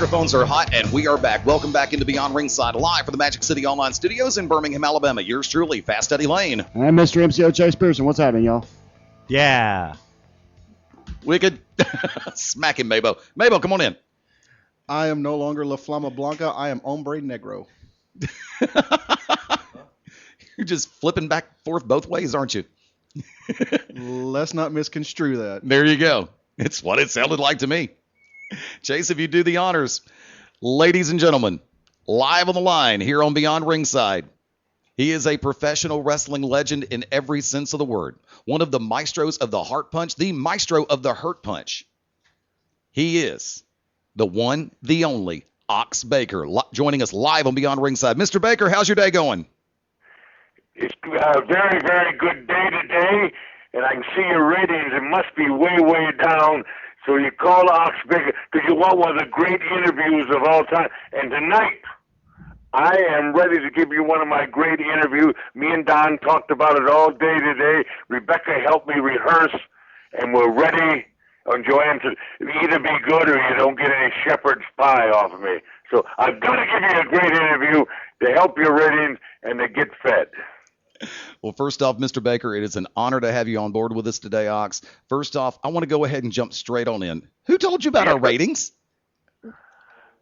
microphones are hot, and we are back. Welcome back into Beyond Ringside, live from the Magic City Online Studios in Birmingham, Alabama. Yours truly, Fast Eddie Lane. I'm Mr. MCO Chase Pearson. What's happening, y'all? Yeah. Wicked. Smack him, Mabo. Mabo, come on in. I am no longer La Flama Blanca. I am Hombre Negro. You're just flipping back and forth both ways, aren't you? Let's not misconstrue that. There you go. It's what it sounded like to me. Chase, if you do the honors. Ladies and gentlemen, live on the line here on Beyond Ringside. He is a professional wrestling legend in every sense of the word. One of the maestros of the heart punch, the maestro of the hurt punch. He is the one, the only, Ox Baker, joining us live on Beyond Ringside. Mr. Baker, how's your day going? It's a very, very good day today, and I can see your ratings. It must be way, way down. So you call Ox Baker because you want one of the great interviews of all time. And tonight, I am ready to give you one of my great interviews. Me and Don talked about it all day today. Rebecca helped me rehearse, and we're ready. Enjoying to either be good or you don't get any shepherd's pie off of me. So I've got to give you a great interview to help your ratings and to get fed. Well, first off, Mr. Baker, it is an honor to have you on board with us today, Ox. First off, I want to go ahead and jump straight on in. Who told you about our ratings?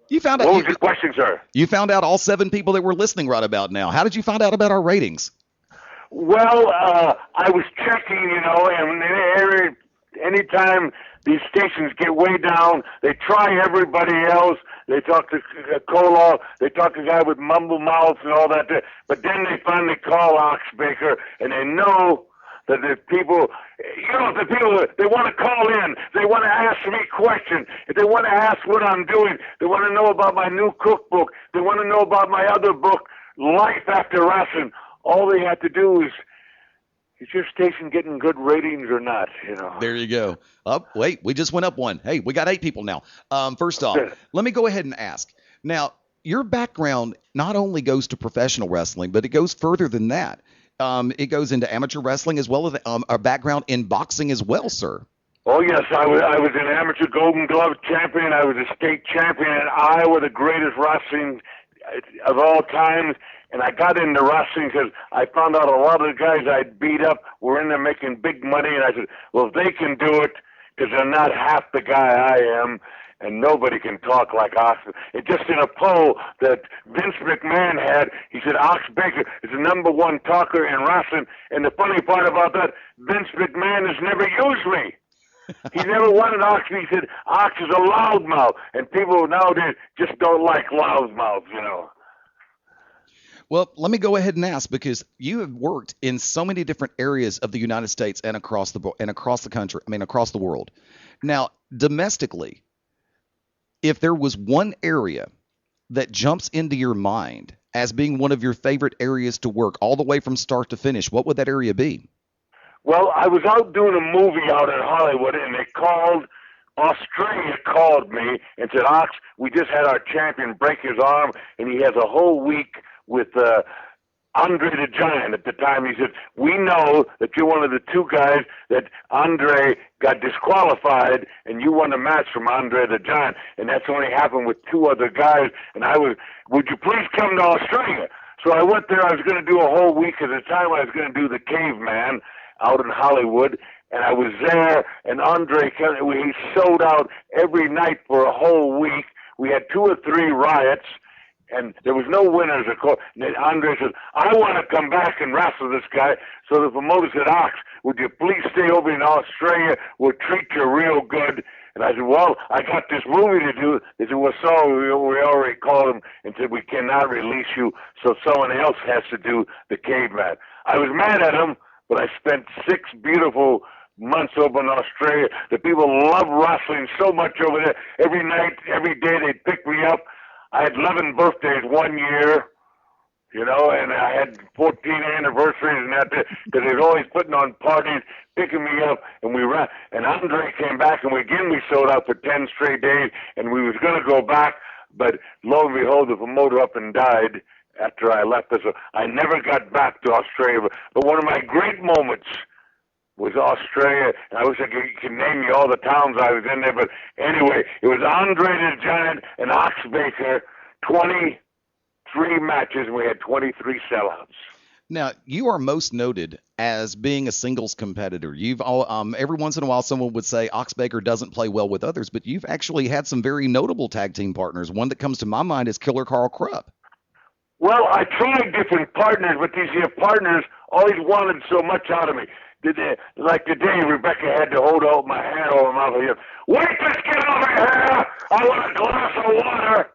You found out. What was your question, sir? You found out all 7 people that we're listening right about now. How did you find out about our ratings? Well, I was checking, and anytime these stations get way down, they try everybody else. They talk to Koloff. They talk to the guy with mumble mouths and all that. But then they finally call Ox Baker, and they know that the people, they want to call in. They want to ask me questions. They want to ask what I'm doing. They want to know about my new cookbook. They want to know about my other book, Life After Wrestling. All they have to do is your station getting good ratings or not, There you go. Wait, we just went up one. Hey, we got 8 people now. First off, let me go ahead and ask. Now, your background not only goes to professional wrestling, but it goes further than that. It goes into amateur wrestling as well as a background in boxing as well, sir. Oh, yes. I was an amateur Golden Glove champion. I was a state champion in Iowa, the greatest wrestling of all times. And I got into wrestling because I found out a lot of the guys I'd beat up were in there making big money. And I said, well, if they can do it, because they're not half the guy I am, and nobody can talk like Ox. It just in a poll that Vince McMahon had, he said, Ox Baker is the #1 talker in wrestling. And the funny part about that, Vince McMahon has never used me. He never wanted Ox. He said, Ox is a loudmouth. And people nowadays just don't like loudmouths, Well, let me go ahead and ask, because you have worked in so many different areas of the United States and across the country. Across the world. Now, domestically, if there was one area that jumps into your mind as being one of your favorite areas to work all the way from start to finish, what would that area be? Well, I was out doing a movie out in Hollywood, and Australia called me and said, Ox, we just had our champion break his arm, and he has a whole week with Andre the Giant. At the time, he said, we know that you're one of the 2 guys that Andre got disqualified, and you won a match from Andre the Giant, and that's only happened with 2 other guys, and would you please come to Australia? So I went there. I was going to do a whole week. At the time, I was going to do the Caveman out in Hollywood, and I was there, and Andre, he sold out every night for a whole week. We had 2 or 3 riots, and there was no winners, of course. And then Andre said, I want to come back and wrestle this guy. So the promoter said, Ox, would you please stay over in Australia? We'll treat you real good. And I said, well, I got this movie to do. They said, well, so we already called him and said, we cannot release you, so someone else has to do the Caveman. I was mad at him, but I spent 6 beautiful months over in Australia. The people love wrestling so much over there. Every night, every day, they'd pick me up. I had 11 birthdays one year, and I had 14 anniversaries and that, because they're always putting on parties, picking me up, and we ran. And Andre came back, and we sold out for 10 straight days, and we was going to go back, but lo and behold, the promoter up and died after I left. So I never got back to Australia. But one of my great moments was Australia. And I wish I could name you all the towns I was in there. But anyway, it was Andre the Giant and Ox Baker, 23 matches, and we had 23 sellouts. Now, you are most noted as being a singles competitor. You've every once in a while someone would say Ox Baker doesn't play well with others, but you've actually had some very notable tag team partners. One that comes to my mind is Killer Carl Krupp. Well, I tried different partners, but these here partners always wanted so much out of me. Like today, Rebecca had to hold out my hand over my mouth. Wait, just get over here! I want a glass of water!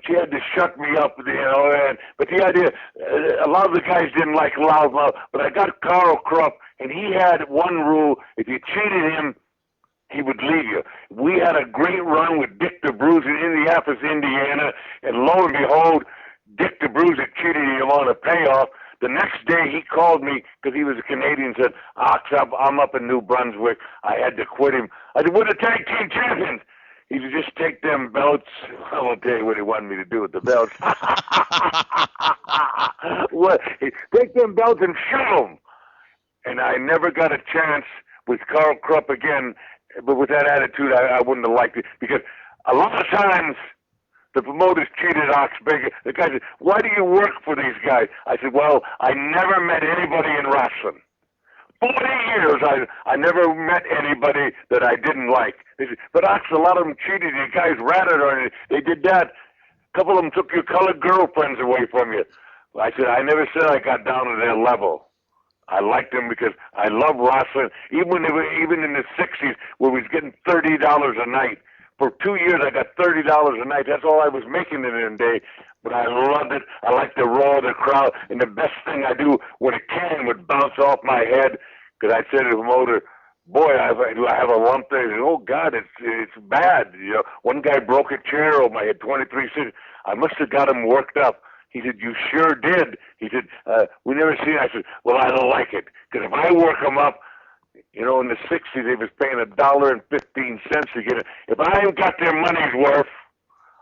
She had to shut me up, but the idea, a lot of the guys didn't like loudmouth, but I got Carl Krupp, and he had one rule: if you cheated him, he would leave you. We had a great run with Dick the Bruiser in Indianapolis, Indiana, and lo and behold, Dick the Bruiser cheated him on a payoff. The next day he called me because he was a Canadian and said, Ox, I'm up in New Brunswick. I had to quit him. I said, we're the tag team champions. He said, just take them belts. I won't tell you what he wanted me to do with the belts. What? Take them belts and show them. And I never got a chance with Carl Krupp again, but with that attitude, I wouldn't have liked it. Because a lot of times, the promoters cheated Ox Baker. The guy said, why do you work for these guys? I said, well, I never met anybody in wrestling. 40 years, I never met anybody that I didn't like. They said, but Ox, a lot of them cheated. You guys ratted on it. They did that. A couple of them took your colored girlfriends away from you. I said, I never said I got down to their level. I liked them because I love wrestling. Even in the 60s, where we was getting $30 a night. For 2 years, I got $30 a night. That's all I was making in a day. But I loved it. I liked the roar of the crowd. And the best thing I do when a can would bounce off my head, because I'd say to the promoter, boy, do I have a lump there? He said, oh, God, it's bad. One guy broke a chair over my head, 23 cents. I must have got him worked up. He said, you sure did. He said, we never seen it. I said, well, I don't like it. Because if I work him up, in the 60s, they was paying $1.15 to get it. If I ain't got their money's worth,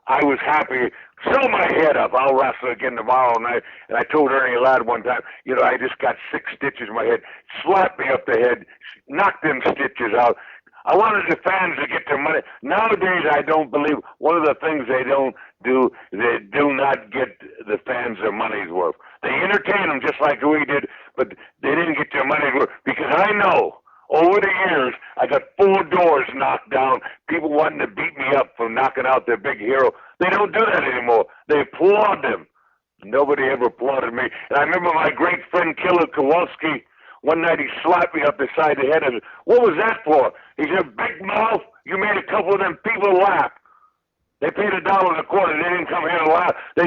I was happy. Sew my head up. I'll wrestle again tomorrow night. And I told Ernie Ladd one time, I just got 6 stitches in my head. Slap me up the head. Knock them stitches out. I wanted the fans to get their money. Nowadays, I don't believe one of the things they don't do, they do not get the fans their money's worth. They entertain them just like we did, but they didn't get their money's worth because I know over the years, I got 4 doors knocked down, people wanting to beat me up for knocking out their big hero. They don't do that anymore. They applaud them. Nobody ever applauded me. And I remember my great friend Killer Kowalski, one night he slapped me up the side of the head and said, what was that for? He said, big mouth, you made a couple of them people laugh. They paid $1.25. They didn't come here to laugh. They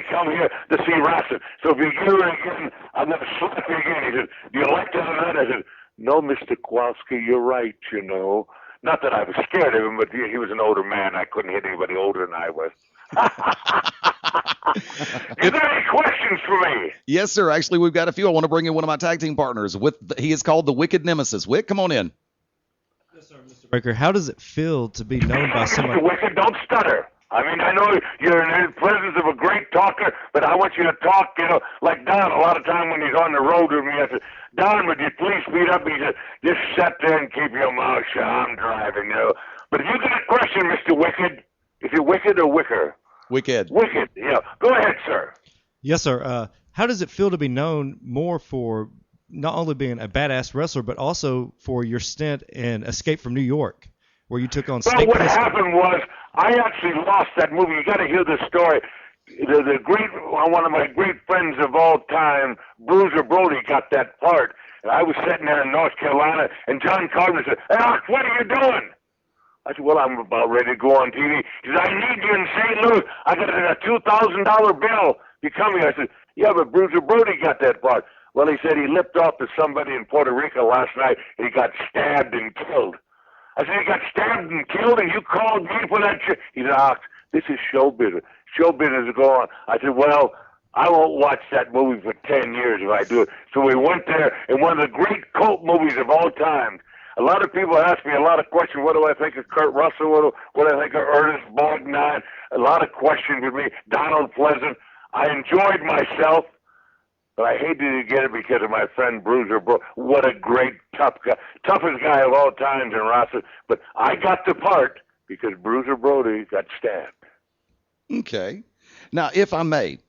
come here to see wrestling. So if you hear it again, I'm going to slap you again. He said, do you like that or not? I said, no, Mr. Kowalski, you're right, Not that I was scared of him, but he was an older man. I couldn't hit anybody older than I was. Is there any questions for me? Yes, sir. Actually, we've got a few. I want to bring in one of my tag team partners. He is called the Wicked Nemesis. Wick, come on in. Yes, sir, Mr. Baker. How does it feel to be known by somebody? Mr. Wicked, don't stutter. I mean, I know you're in the presence of a great talker, but I want you to talk, like Don. A lot of time when he's on the road with me, I said, Don, would you please speed up? He said, just sit there and keep your mouth shut. I'm driving, But if you get a question, Mr. Wicked, is it Wicked or Wicker? Wicked. Wicked, yeah. Go ahead, sir. Yes, sir. How does it feel to be known more for not only being a badass wrestler, but also for your stint in Escape from New York, where you took on Snake? Well, what happened was, I actually lost that movie. You got to hear the story. The great, one of my great friends of all time, Bruiser Brody, got that part. And I was sitting there in North Carolina, and John Carter said, hey, Ox, what are you doing? I said, well, I'm about ready to go on TV. He said, I need you in St. Louis. I got a $2,000 bill. You coming? I said, yeah, but Bruiser Brody got that part. Well, he said he lipped off to somebody in Puerto Rico last night, and he got stabbed and killed. I said, he got stabbed and killed, and you called me for that shit? He said, Ox, this is show business. Show business is going on. I said, well, I won't watch that movie for 10 years if I do it. So we went there, and one of the great cult movies of all time. A lot of people ask me a lot of questions. What do I think of Kurt Russell? What do I think of Ernest Borgnine? A lot of questions with me. Donald Pleasant. I enjoyed myself. But I hated to get it because of my friend Bruiser Brody. What a great, tough guy. Toughest guy of all times in wrestling. But I got the part because Bruiser Brody got stabbed. Okay. Now, if I may,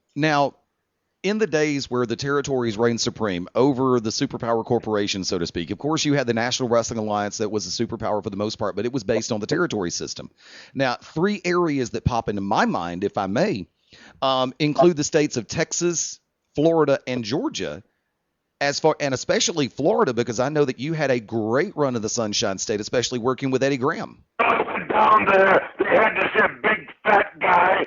in the days where the territories reigned supreme over the superpower corporation, so to speak, of course, you had the National Wrestling Alliance that was a superpower for the most part, but it was based on the territory system. Now, 3 areas that pop into my mind, if I may, include the states of Texas, Florida, and Georgia, and especially Florida, because I know that you had a great run of the Sunshine State, especially working with Eddie Graham. Down there, they had this big fat guy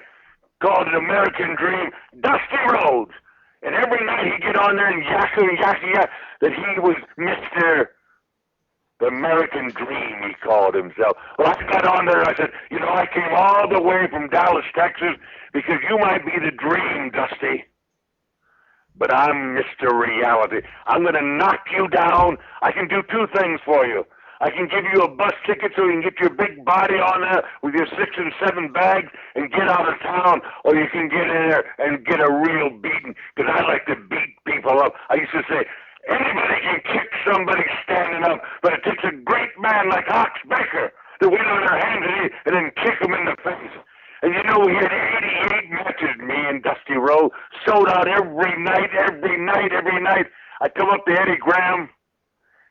called an American Dream, Dusty Rhodes. And every night he'd get on there and yak that he was Mr. the American Dream, he called himself. Well, I got on there and I said, I came all the way from Dallas, Texas, because you might be the dream, Dusty. But I'm Mr. Reality. I'm going to knock you down. I can do 2 things for you. I can give you a bus ticket so you can get your big body on there with your 6 and 7 bags and get out of town, or you can get in there and get a real beating, because I like to beat people up. I used to say, anybody can kick somebody standing up, but it takes a great man like Ox Baker to win on their hands and then kick him in the face. And we had 88 matches, me and Dusty Rhodes, sold out every night. I come up to Eddie Graham.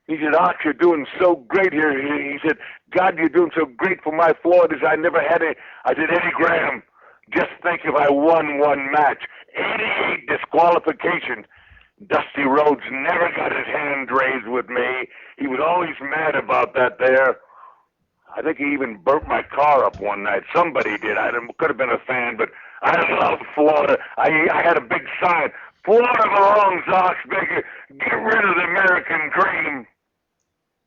He said, Ox, you're doing so great here. He said, God, you're doing so great for my Floridas. I never had it. I said, Eddie Graham, just think if I won 1 match. 88 disqualifications. Dusty Rhodes never got his hand raised with me. He was always mad about that there. I think he even burnt my car up one night. Somebody did. Could have been a fan, but I love Florida. I had a big sign. Florida belongs to Ox Baker. Get rid of the American Dream.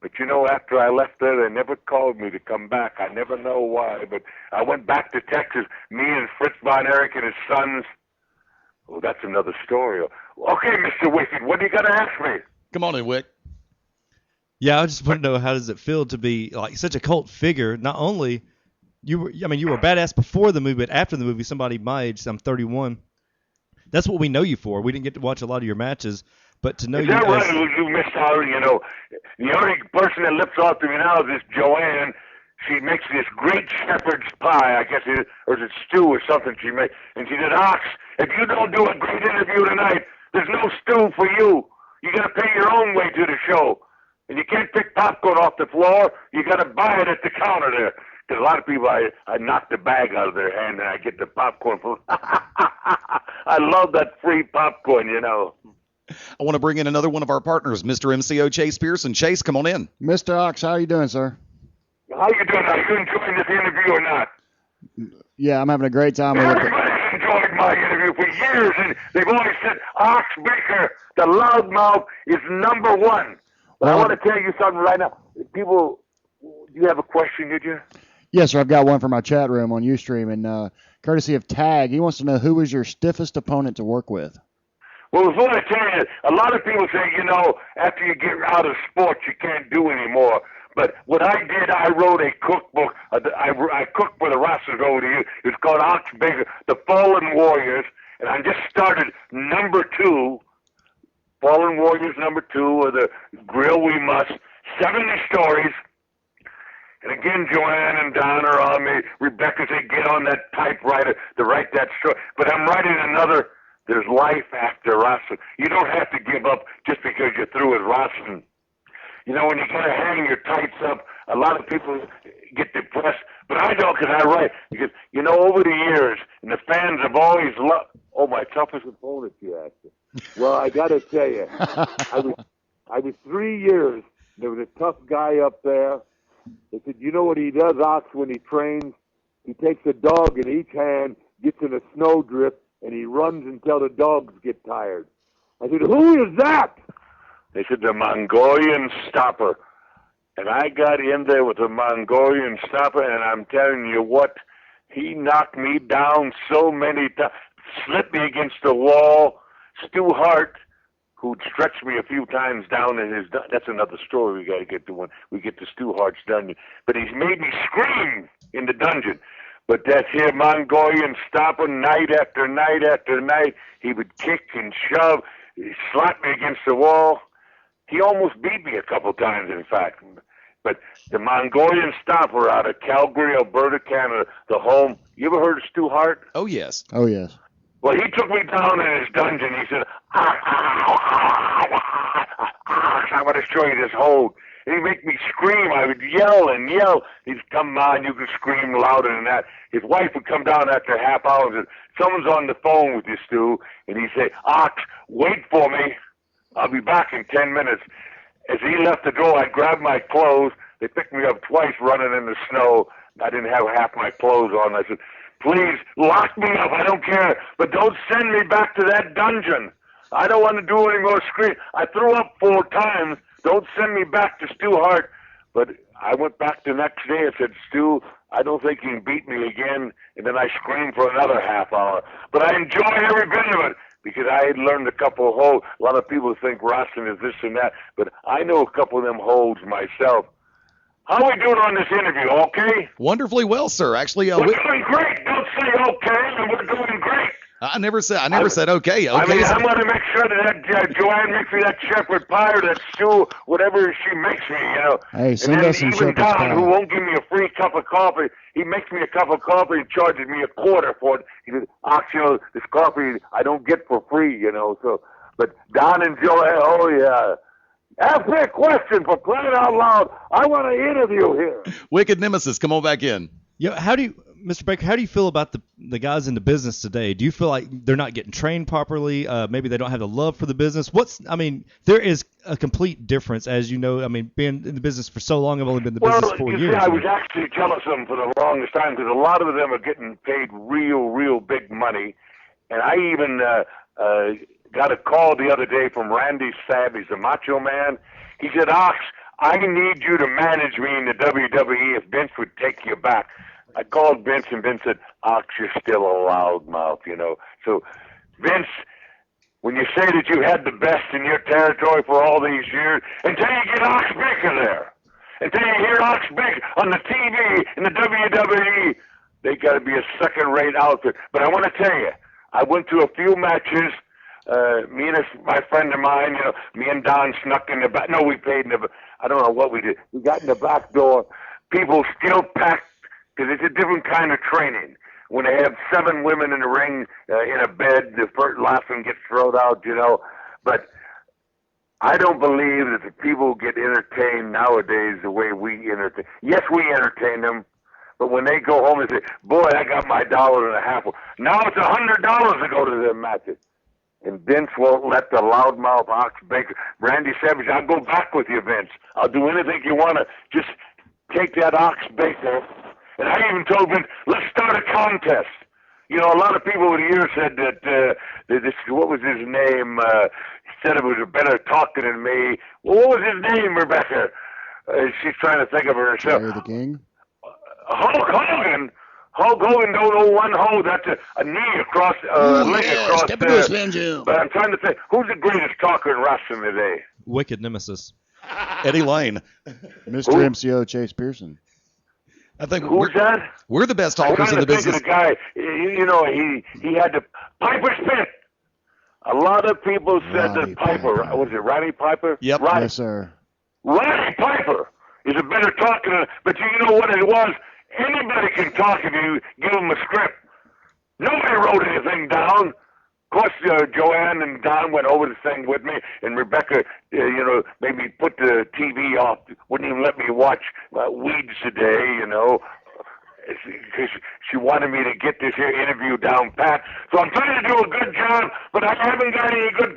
But after I left there, they never called me to come back. I never know why, but I went back to Texas, me and Fritz Von Erich and his sons. Oh, that's another story. Okay, Mr. Wicked, what do you got to ask me? Come on in, Wick. Yeah, I just want to know, how does it feel to be like such a cult figure? Not only you were a badass before the movie, but after the movie, somebody my age, I'm 31. That's what we know you for. We didn't get to watch a lot of your matches, but to know Is you that as... right? You missed out, The only person that lips off to me now is this Joanne. She makes this great shepherd's pie, I guess, or is it stew or something she makes. And she said, Ox, if you don't do a great interview tonight, there's no stew for you. You got to pay your own way to the show. And you can't pick popcorn off the floor. You got to buy it at the counter there. Because a lot of people, I knock the bag out of their hand and I get the popcorn. I love that free popcorn, I want to bring in another one of our partners, Mr. MCO Chase Pearson. Chase, come on in. Mr. Ox, how are you doing, sir? How you doing? Are you enjoying this interview or not? Yeah, I'm having a great time with it. Everybody's enjoyed my interview for years, and they've always said Ox Baker, the loudmouth, is number 1. But I want to tell you something right now. People, do you have a question, did you? Yes, sir. I've got one from our chat room on Ustream, and courtesy of Tag, he wants to know who was your stiffest opponent to work with. Well, before I tell you, a lot of people say, after you get out of sports, you can't do anymore. But what I did, I wrote a cookbook. I cooked for the wrestlers over the years. It's called Ox Baker, The Fallen Warriors. And I just started number 2, Fallen Warriors number 2, or the Grill We Must, 70 stories. And again, Joanne and Don are on me. Rebecca said, get on that typewriter to write that story. But I'm writing another. There's life after wrestling. You don't have to give up just because you're through with wrestling. When you got to hang your tights up, a lot of people get depressed. But I don't, because I write. Because, over the years, and the fans have always loved. Oh, my toughest opponent, you asked. Well, I got to tell you, I was 3 years. There was a tough guy up there. They said, you know what he does, Ox, when he trains? He takes a dog in each hand, gets in a snowdrift, and he runs until the dogs get tired. I said, who is that? They said, the Mongolian Stopper. And I got in there with the Mongolian Stopper, and I'm telling you what, he knocked me down so many times, slipped me against the wall. Stu Hart, who'd stretched me a few times down in his... That's another story we got to get to when we get to Stu Hart's dungeon. But he's made me scream in the dungeon. But that here Mongolian Stopper, night after night after night, he would kick and shove. He slapped me against the wall. He almost beat me a couple times, in fact. But the Mongolian Stomper out of Calgary, Alberta, Canada, the home. You ever heard of Stu Hart? Oh, yes. Oh, yes. Well, he took me down in his dungeon. He said, I'm going to show you this hold. And he'd make me scream. I would yell and yell. He'd come on, you can scream louder than that. His wife would come down after a half hour and say, someone's on the phone with you, Stu. And he'd say, Ox, wait for me. I'll be back in 10 minutes. As he left the door, I grabbed my clothes. They picked me up twice running in the snow. I didn't have half my clothes on. I said, please, lock me up. I don't care. But don't send me back to that dungeon. I don't want to do any more screaming. I threw up 4 times. Don't send me back to Stu Hart. But I went back the next day and said, Stu, I don't think you can beat me again. And then I screamed for another half hour. But I enjoyed every bit of it because I had learned a couple of holds. A lot of people think wrestling is this and that. But I know a couple of them holds myself. How are we doing on this interview? Okay? Wonderfully well, sir. Actually, We're doing great. Don't say okay, and we're doing great. I never said okay. I mean, Okay. I'm going to make sure that Joanne makes me that shepherd pie or that stew, whatever she makes me, you know. Hey, send and then us some even shepherd's Don, pie. who won't give me a free cup of coffee, he makes me a cup of coffee and charges me $0.25 for it. He says, Ox, you know, this coffee I don't get for free, you know. So, but Don and Joanne, oh, yeah. Ask me a question for crying out loud. I want to interview here. Wicked Nemesis, come on back in. Yeah, Mr. Baker, how do you feel about the guys in the business today? Do you feel like they're not getting trained properly? Maybe they don't have the love for the business. There is a complete difference, as you know. I mean, being in the business for so long, I've only been in the business 4 years. See, I was actually jealous of them for the longest time because a lot of them are getting paid real big money. And I even got a call the other day from Randy Savage, the Macho Man. He said, Ox, I need you to manage me in the WWE if Vince would take you back. I called Vince, and Vince said, Ox, you're still a loudmouth, you know. So, Vince, when you say that you had the best in your territory for all these years, until you get Ox Baker there, until you hear Ox Baker on the TV in the WWE, they got to be a second-rate outfit. But I want to tell you, I went to a few matches. Me and my friend of mine, you know, me and Don snuck in the back. No, we paid in the. I don't know what we did. We got in the back door. People still packed because it's a different kind of training. When they have 7 women in the ring in a bed, the first last one gets thrown out, you know. But I don't believe that the people get entertained nowadays the way we entertain. Yes, we entertain them. But when they go home and say, boy, I got my $1.50. Now it's $100 to go to their matches. And Vince won't let the loudmouth Ox Baker. Randy Savage, I'll go back with you, Vince. I'll do anything you want to. Just take that Ox Baker. And I even told Vince, let's start a contest. You know, a lot of people over the years said that, what was his name? He said it was a better talker than me. Well, what was his name, Rebecca? She's trying to think of herself. Jerry the King? Hulk Hogan. Hulk Hogan don't know one hold. That's a knee across, leg across. But I'm trying to think, who's the greatest talker in wrestling today? Wicked Nemesis. Eddie Lane. Mr. MCO Chase Pearson. I think Who's that? we're the best I'm talkers trying in the to think business. of the guy. You know, he had the Piper's Pit. A lot of people said Roddy that Piper. Piper. Was it Roddy Piper? Yep. Roddy, Yes, sir. Roddy Piper is a better talker than. But you know what it was? Anybody can talk if you give them a script. Nobody wrote anything down. Of course, Joanne and Don went over the thing with me, and Rebecca, you know, made me put the TV off. Wouldn't even let me watch Weeds today, you know, because she wanted me to get this here interview down pat. So I'm trying to do a good job, but I haven't got any good.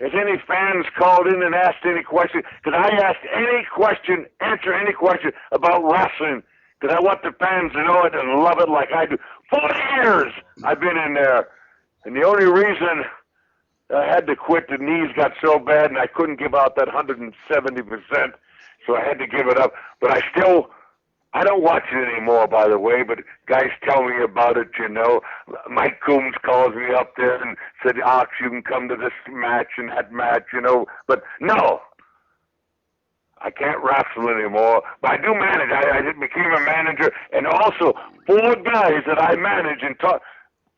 Has any fans called in and asked any question? Because I ask any question, answer any question about wrestling. Because I want the fans to know it and love it like I do. 40 years I've been in there. And the only reason I had to quit, the knees got so bad and I couldn't give out that 170%. So I had to give it up. But I don't watch it anymore, by the way, but guys tell me about it, you know. Mike Coombs calls me up there and said, Ox, you can come to this match and that match, you know. But no. I can't wrestle anymore, but I do manage. I became a manager, and also 4 guys that I manage and talk.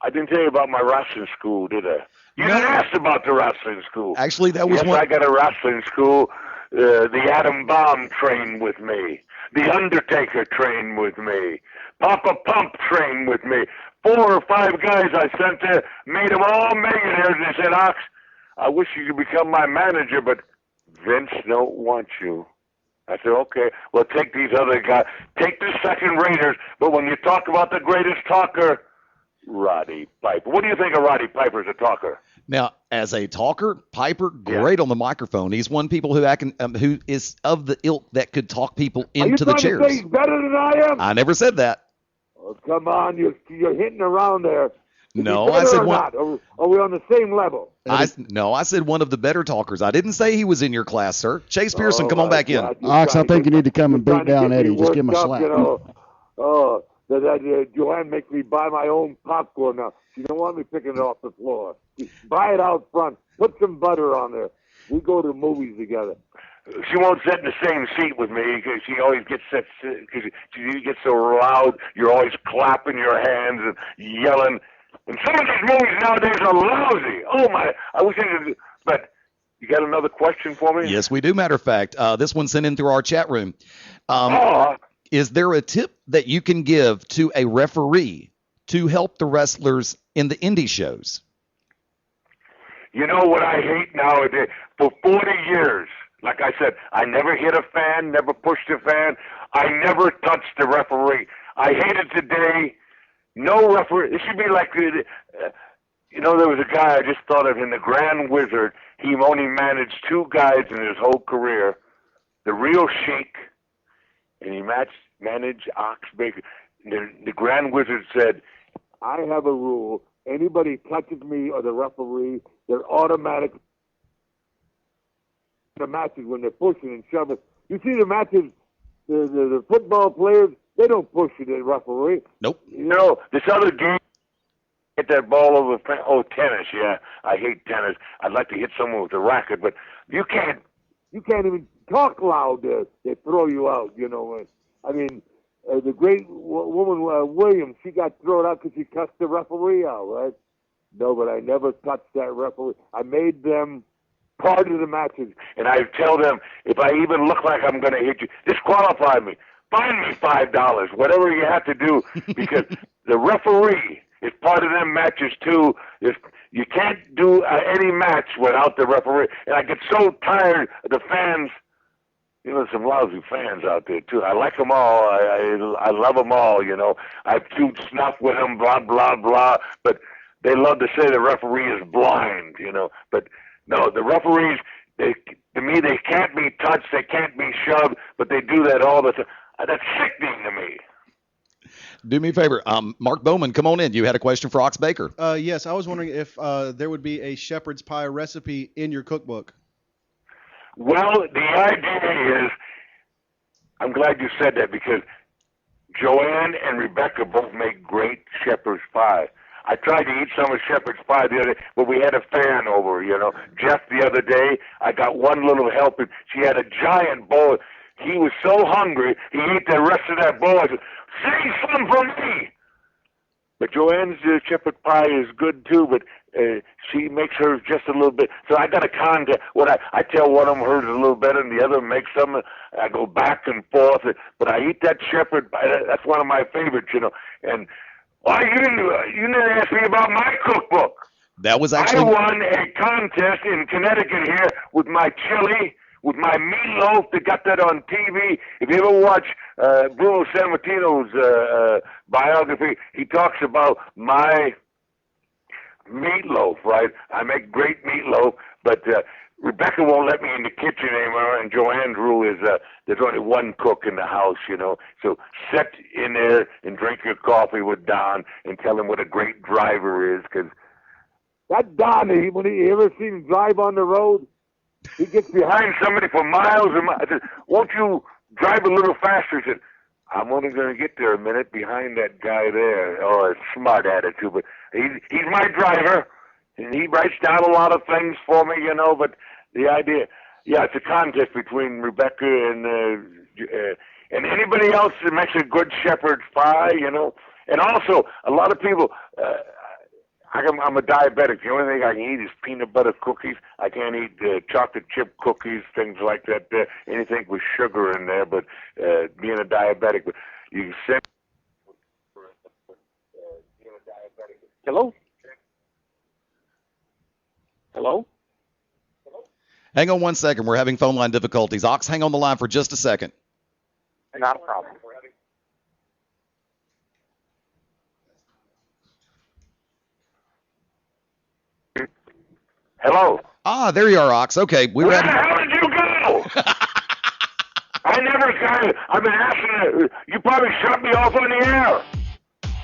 I didn't tell you about my wrestling school, did I? You didn't ask about the wrestling school. Actually, that was yes, one. I got a wrestling school. The Atom Bomb trained with me. The Undertaker trained with me. Papa Pump trained with me. 4 or 5 guys I sent there, made them all millionaires. They said, Ox, I wish you could become my manager, but Vince don't want you. I said, okay, well, take these other guys. Take the second raters, but when you talk about the greatest talker, Roddy Piper. What do you think of Roddy Piper as a talker? Now, as a talker, Piper, great on the microphone. He's one people who is of the ilk that could talk people into the chairs. To say he's better than I am? I never said that. Oh, come on, you're hitting around there. No, I said one. Are we on the same level? I said one of the better talkers. I didn't say he was in your class, sir. Chase Pearson, come on back in. Ox, I think you need to come and beat down Eddie. Just give him a slap. Joanne makes me buy my own popcorn now. She don't want me picking it off the floor. Buy it out front. Put some butter on there. We go to the movies together. She won't sit in the same seat with me because she always gets because you get so loud. You're always clapping your hands and yelling. And some of these movies nowadays are lousy. Oh my! I wish I could. But you got another question for me? Yes, we do. Matter of fact, this one sent in through our chat room. Is there a tip that you can give to a referee to help the wrestlers in the indie shows? You know what I hate nowadays? For 40 years, like I said, I never hit a fan, never pushed a fan. I never touched the referee. I hate it today. No referee. It should be like, there was a guy I just thought of in the Grand Wizard. He only managed 2 guys in his whole career. The Real Sheik, and he managed Ox Baker. The Grand Wizard said, I have a rule. Anybody touches me or the referee, they're automatic. The matches when they're pushing and shoving. You see the matches, the football players, they don't push the referee. Nope. No, this other game, hit that ball over. Oh, tennis, yeah. I hate tennis. I'd like to hit someone with a racket, but you can't even talk loud. They throw you out, I mean, the great woman, Williams, she got thrown out because she cussed the referee out, right? No, but I never touched that referee. I made them part of the matches, and I tell them, if I even look like I'm going to hit you, disqualify me. Fine me $5, whatever you have to do, because the referee is part of them matches too. You can't do any match without the referee. And I get so tired of the fans. Some lousy fans out there too. I like them all. I love them all. I chewed snuff with them. Blah blah blah. But they love to say the referee is blind. But no, the referees. To me, they can't be touched. They can't be shoved. But they do that all the time. That's sickening to me. Do me a favor. Mark Bowman, come on in. You had a question for Ox Baker. Yes, I was wondering if there would be a shepherd's pie recipe in your cookbook. Well, the idea is, I'm glad you said that because Joanne and Rebecca both make great shepherd's pie. I tried to eat some of shepherd's pie the other day, but we had a fan over, Jeff the other day, I got one little helping. She had a giant bowl. He was so hungry, he ate the rest of that bowl. I said, save some for me. But Joanne's shepherd pie is good too, but she makes hers just a little bit. So I got a contest. I tell one of them hers a little better, and the other makes some. I go back and forth. But I eat that shepherd pie. That's one of my favorites, And why you didn't ask me about my cookbook? That was actually. I won a contest in Connecticut here with my chili. With my meatloaf, they got that on TV. If you ever watch Bruno Sammartino's biography, he talks about my meatloaf, right? I make great meatloaf, but Rebecca won't let me in the kitchen anymore, and Joanne's rule is there's only one cook in the house, So sit in there and drink your coffee with Don and tell him what a great driver is, because that Don, when you ever seen him drive on the road, he gets behind somebody for miles and miles. I said, won't you drive a little faster? He said, I'm only going to get there a minute behind that guy there. Oh, a smart attitude. But he's my driver, and he writes down a lot of things for me, But the idea, it's a contest between Rebecca and anybody else that makes a good shepherd's pie, And also, a lot of people, I'm a diabetic. The only thing I can eat is peanut butter cookies. I can't eat chocolate chip cookies, things like that. Anything with sugar in there. But being a diabetic, you can send. Hello. Hello. Hang on one second. We're having phone line difficulties. Ox, hang on the line for just a second. Not a problem. Hello. Ah, there you are, Ox. Okay, we were Where having. the hell did you go? I never got. I've been asking. You probably shut me off on the air.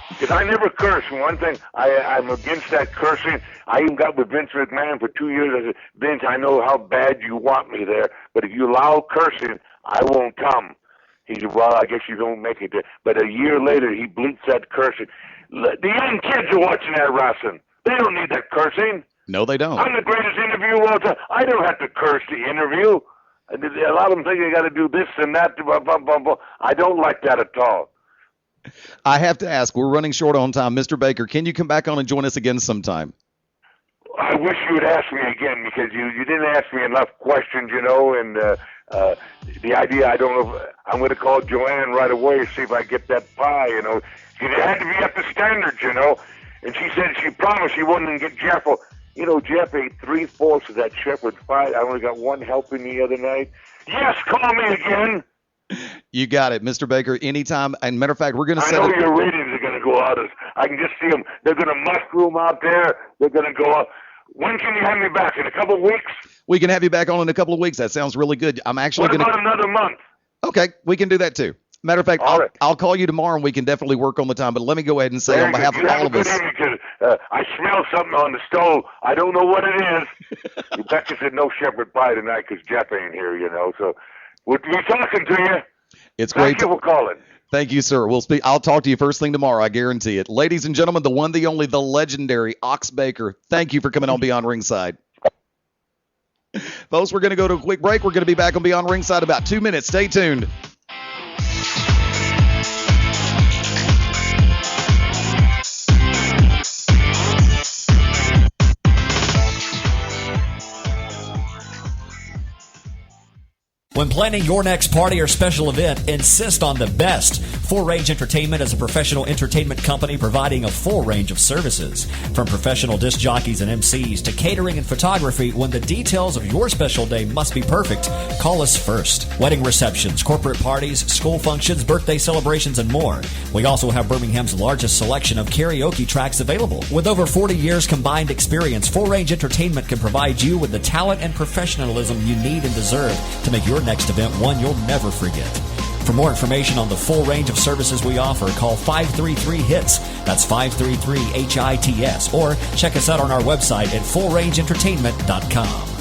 Because I never curse. One thing, I'm against that cursing. I even got with Vince McMahon for 2 years. I said, Vince, I know how bad you want me there, but if you allow cursing, I won't come. He said, well, I guess you don't make it there. But a year later, he bleeps that cursing. The young kids are watching that wrestling. They don't need that cursing. No, they don't. I'm the greatest interviewer of all time. I don't have to curse the interview. A lot of them think they got to do this and that. Blah, blah, blah, blah. I don't like that at all. I have to ask, we're running short on time. Mr. Baker, can you come back on and join us again sometime? I wish you would ask me again because you didn't ask me enough questions, you know, and the idea, I don't know, I'm going to call Joanne right away, see if I get that pie, you know. It had to be up to standards, you know. And she said she promised she wouldn't get Jeff. Well, you know, Jeff ate 3/4 of that shepherd's pie. I only got one helping the other night. Yes, call me again. You got it, Mr. Baker, anytime. And matter of fact, we're going to I set know it. your ratings are going to go out. I can just see them. They're going to mushroom out there. They're going to go up. When can you have me back? In a couple of weeks? We can have you back on in a couple of weeks. That sounds really good. I'm actually What going about another month? Okay, we can do that too. Matter of fact, All right. I'll call you tomorrow and we can definitely work on the time. But let me go ahead and say on behalf of all of us. I smell something on the stove. I don't know what it is. Rebecca said no shepherd pie tonight because Jeff ain't here, you know. So we'll be talking to you. It's great. Thank you for calling. Thank you, sir. We'll speak. I'll talk to you first thing tomorrow. I guarantee it. Ladies and gentlemen, the one, the only, the legendary Ox Baker. Thank you for coming on Beyond Ringside. Folks, we're going to go to a quick break. We're going to be back on Beyond Ringside in about 2 minutes. Stay tuned. When planning your next party or special event, insist on the best. Full Range Entertainment is a professional entertainment company providing a full range of services. From professional disc jockeys and MCs to catering and photography, when the details of your special day must be perfect, call us first. Wedding receptions, corporate parties, school functions, birthday celebrations, and more. We also have Birmingham's largest selection of karaoke tracks available. With over 40 years combined experience, Full Range Entertainment can provide you with the talent and professionalism you need and deserve to make your next event one you'll never forget. For more information on the full range of services we offer, call 533-HITS. That's 533-HITS. Or check us out on our website at fullrangeentertainment.com.